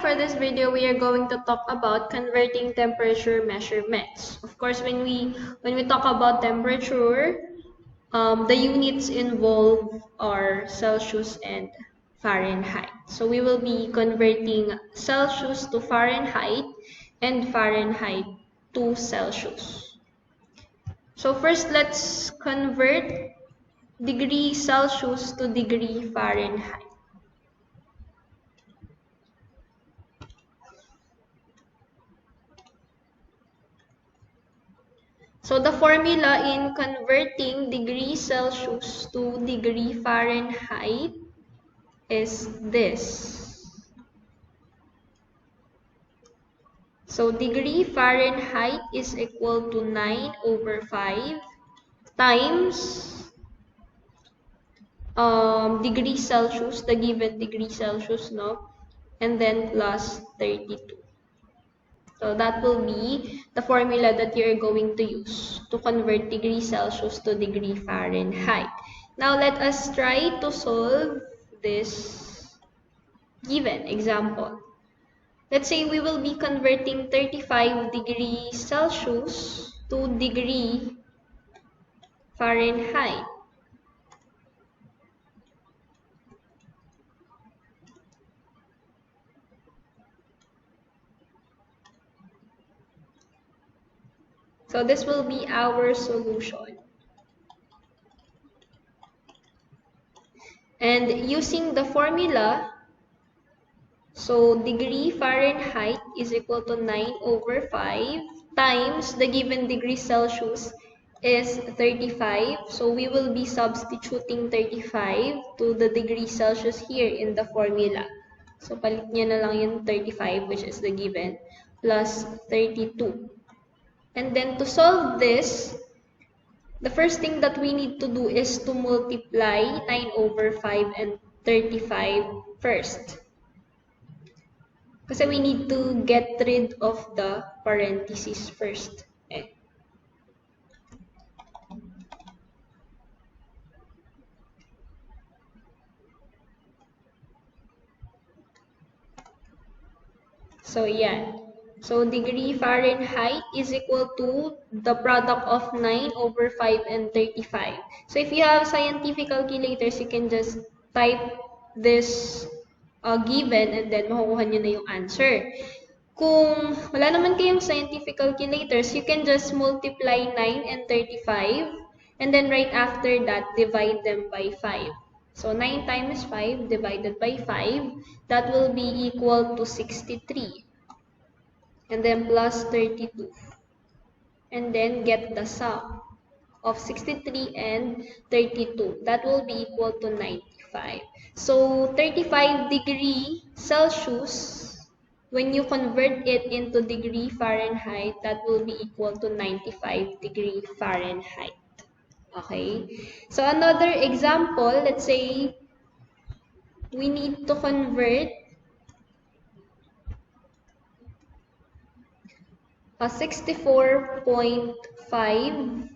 for this video, we are going to talk about converting temperature measurements. Of course, when we talk about temperature, the units involved are Celsius and Fahrenheit. So we will be converting Celsius to Fahrenheit and Fahrenheit to Celsius. So first, let's convert degree Celsius to degree Fahrenheit. So the formula in converting degree Celsius to degree Fahrenheit is this. So degree Fahrenheit is equal to 9/5 times degree Celsius, the given degree Celsius, no? And then plus 32. So that will be the formula that you're going to use to convert degree Celsius to degree Fahrenheit. Now let us try to solve this given example. Let's say we will be converting 35 degrees Celsius to degree Fahrenheit. So this will be our solution. And using the formula, so degree Fahrenheit is equal to 9/5 times the given degree Celsius is 35. So we will be substituting 35 to the degree Celsius here in the formula. So palit niya na lang yung 35, which is the given, plus 32. And then to solve this, the first thing that we need to do is to multiply 9/5 and 35 first. Kasi we need to get rid of the parentheses first. Okay. So yeah. So degree Fahrenheit is equal to the product of 9/5 and 35. So if you have scientific calculators, you can just type this given and then makukuha nyo na yung answer. Kung wala naman kayong scientific calculators, you can just multiply 9 and 35 and then right after that, divide them by 5. So 9 times 5 divided by 5, that will be equal to 63. And then plus 32. And then get the sum of 63 and 32. That will be equal to 95. So 35 degree Celsius, when you convert it into degree Fahrenheit, that will be equal to 95 degree Fahrenheit. Okay? So another example, let's say we need to convert a 64.5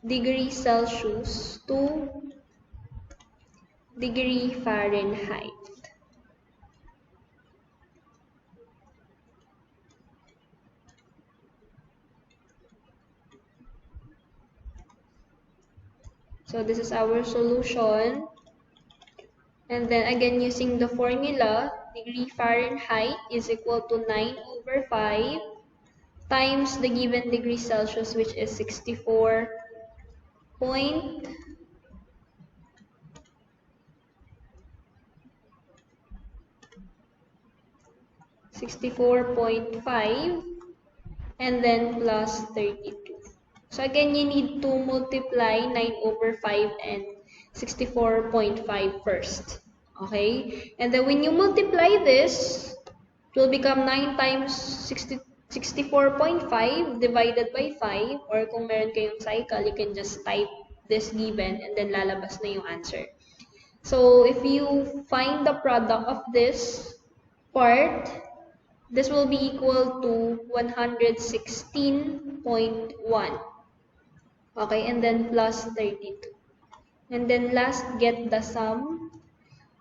degree Celsius to degree Fahrenheit. So this is our solution. And then again, using the formula, degree Fahrenheit is equal to 9/5 times the given degree Celsius, which is 64.5 and then plus 32. So again, you need to multiply 9/5 and 64.5 first. Okay? And then when you multiply this, it will become 9 times 64.5 divided by 5. Or kung meron kayong cycle, you can just type this given and then lalabas na yung answer. So if you find the product of this part, this will be equal to 116.1. Okay, and then plus 32. And then last, get the sum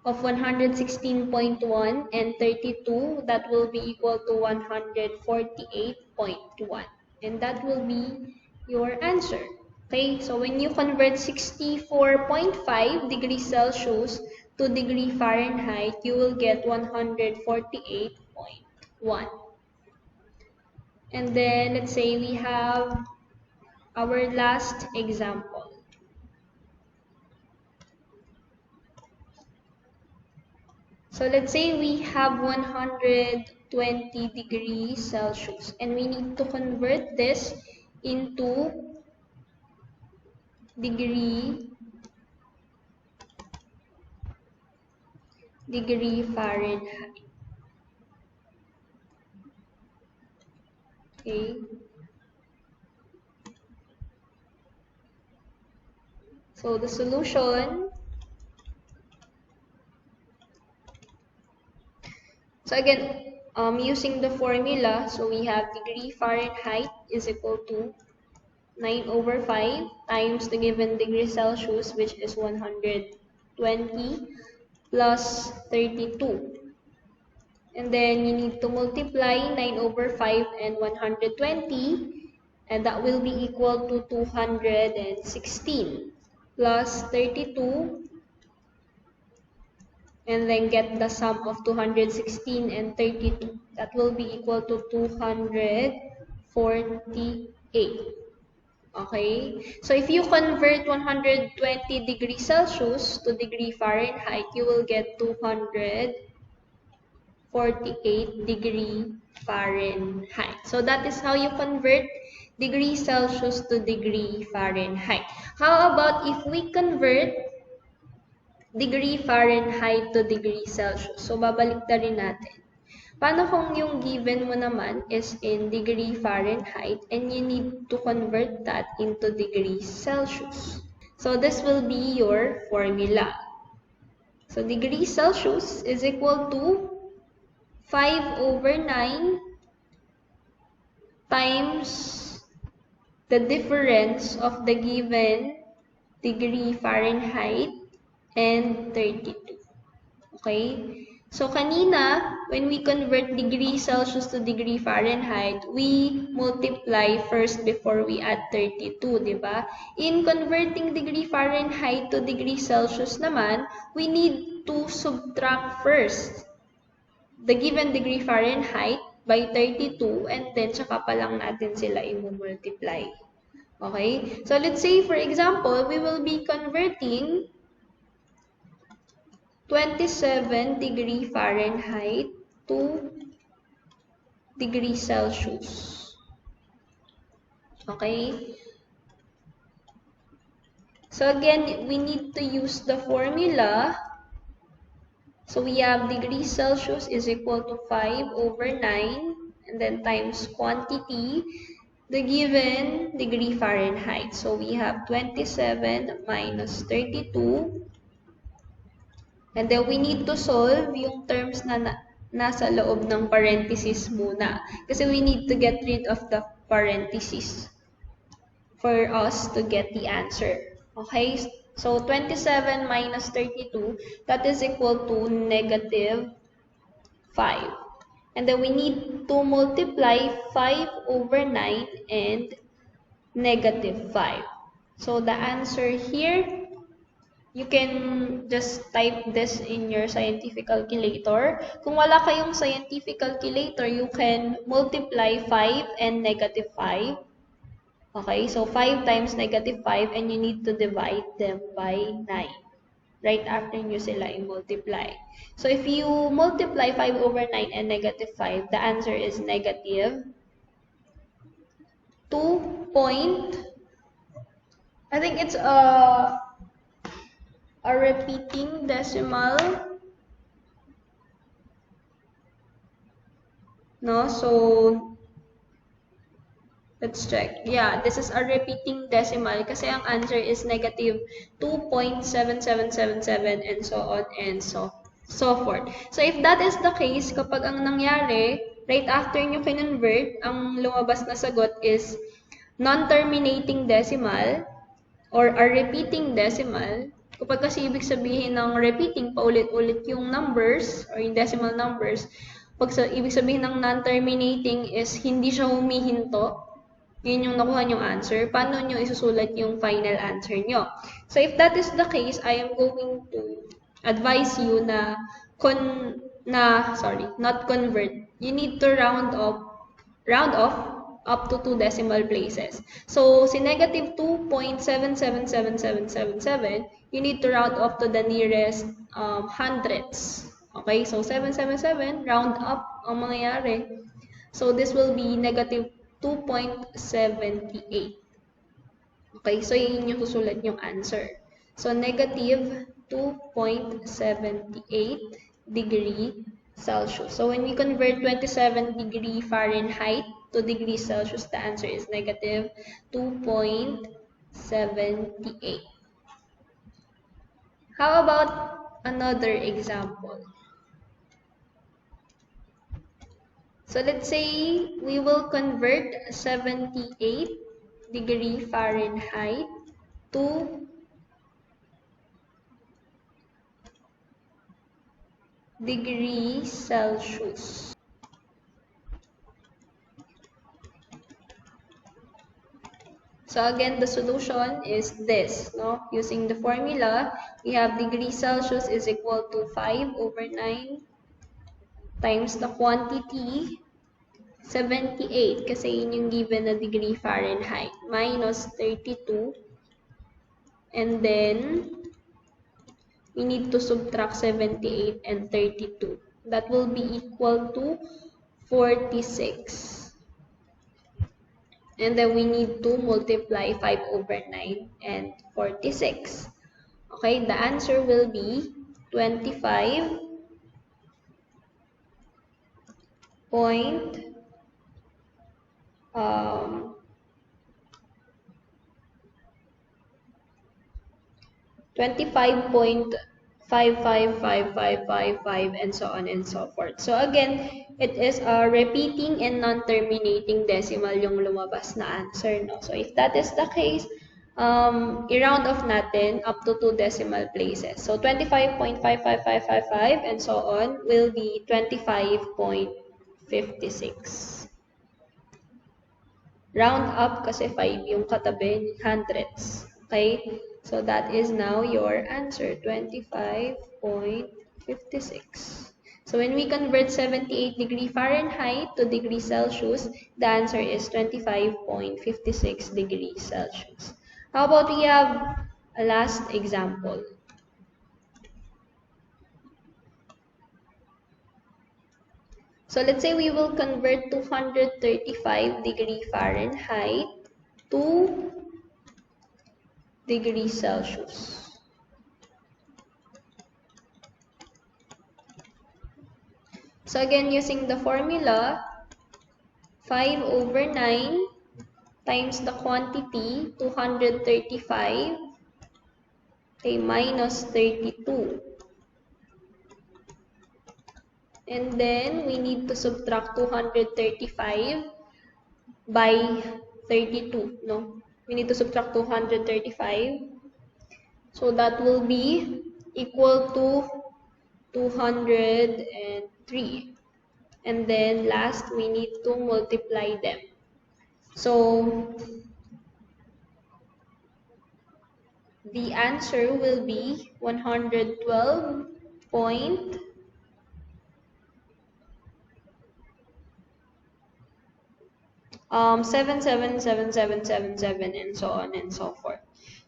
of 116.1 and 32. That will be equal to 148.1. And that will be your answer. Okay, so when you convert 64.5 degrees Celsius to degree Fahrenheit, you will get 148.1. And then let's say we have our last example. So let's say we have 120 degrees Celsius and we need to convert this into degree Fahrenheit. Okay. So the solution, so again, using the formula, so we have degree Fahrenheit is equal to 9 over 5 times the given degree Celsius, which is 120 plus 32. And then you need to multiply 9 over 5 and 120, and that will be equal to 216 plus 32, and then get the sum of 216 and 32. That will be equal to 248. Okay? So if you convert 120 degrees Celsius to degree Fahrenheit, you will get 248 degree Fahrenheit. So that is how you convert degree Celsius to degree Fahrenheit. How about if we convert degree Fahrenheit to degree Celsius? So babalik na rin natin. Paano kung yung given mo naman is in degree Fahrenheit and you need to convert that into degrees Celsius? So this will be your formula. So degree Celsius is equal to 5 over 9 times the difference of the given degree Fahrenheit and 32. Okay? So kanina, when we convert degree Celsius to degree Fahrenheit, we multiply first before we add 32, di ba? In converting degree Fahrenheit to degree Celsius naman, we need to subtract first the given degree Fahrenheit by 32 and then tsaka pa lang natin sila i-multiply. Okay? So let's say, for example, we will be converting 27 degree Fahrenheit to degree Celsius. Okay? So again, we need to use the formula. So we have degree Celsius is equal to 5 over 9 and then times quantity, the given degree Fahrenheit. So we have 27 minus 32. And then we need to solve yung terms na nasa loob ng parenthesis muna. Kasi we need to get rid of the parenthesis for us to get the answer. Okay? So 27 minus 32, that is equal to negative 5. And then we need to multiply 5 over 9 and negative 5. So the answer here, you can just type this in your scientific calculator. Kung wala kayong scientific calculator, you can multiply 5 and negative 5. Okay, so 5 times negative 5 and you need to divide them by 9. Right after nyo sila i-multiply. So if you multiply 5 over 9 and negative 5, the answer is negative 2 point, I think it's a repeating decimal, no? So let's check. Yeah, this is a repeating decimal kasi ang answer is negative 2.7777 and so on and so forth. So if that is the case, kapag ang nangyari, right after nyo kinonvert, ang lumabas na sagot is non-terminating decimal or a repeating decimal, Kapag kasi ibig sabihin ng repeating paulit-ulit yung numbers or yung decimal numbers, ibig sabihin ng non-terminating is hindi siya humihinto, yun yung nakuha yung answer, paano nyo isusulat yung final answer nyo? So if that is the case, I am going to advise you na not convert. You need to round off up to 2 decimal places. So, si negative 2.777777, you need to round off to the nearest hundreds. Okay, so 777, round up ang mangyayari. So, this will be negative 2.78. Okay, so yun yung susulat yung answer. So, negative 2.78 degree Celsius. So, when we convert 27 degree Fahrenheit to degrees Celsius, the answer is negative 2.78. How about another example? So, let's say we will convert 78 degree Fahrenheit to degrees Celsius. So again, the solution is this, no? Using the formula, we have degrees Celsius is equal to 5 over 9 times the quantity, 78, kasi yun yung given na degree Fahrenheit, minus 32, and then we need to subtract 78 and 32. That will be equal to 46. And then we need to multiply 5 over 9 and 46. Okay, the answer will be 25 point 25.555555 and so on and so forth. So again, it is a repeating and non-terminating decimal yung lumabas na answer, no? So if that is the case, i-round off natin up to 2 decimal places. So 25.55555 and so on will be 25.56. Round up kasi 5 yung katabi, hundreds. Okay? So that is now your answer, 25.56. So when we convert 78 degree Fahrenheit to degree Celsius, the answer is 25.56 degrees Celsius. How about we have a last example? So let's say we will convert 235 degree Fahrenheit to degrees Celsius. So again, using the formula, 5 over 9 times the quantity, 235, okay, minus 32. And then, we need to subtract 235 by 32, no? We need to subtract 235. So that will be equal to 203. And then last, we need to multiply them. So the answer will be 112.77777 and so on and so forth.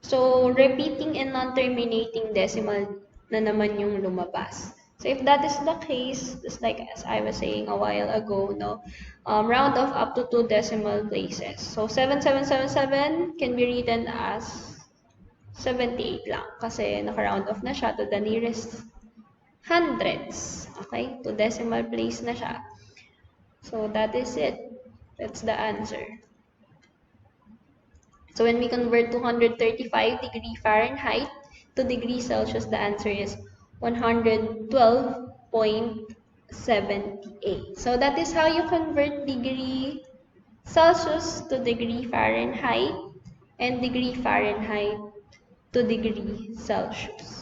So repeating and non-terminating decimal na naman yung lumabas. So if that is the case, just like as I was saying a while ago, no, round off up to 2 decimal places. So 7777 can be written as 78 lang kasi naka-round off na siya to the nearest hundreds. Okay? To decimal place na siya. So that is it. That's the answer. So when we convert 235 degree Fahrenheit to degrees Celsius, the answer is 112.78. So that is how you convert degree Celsius to degree Fahrenheit and degree Fahrenheit to degree Celsius.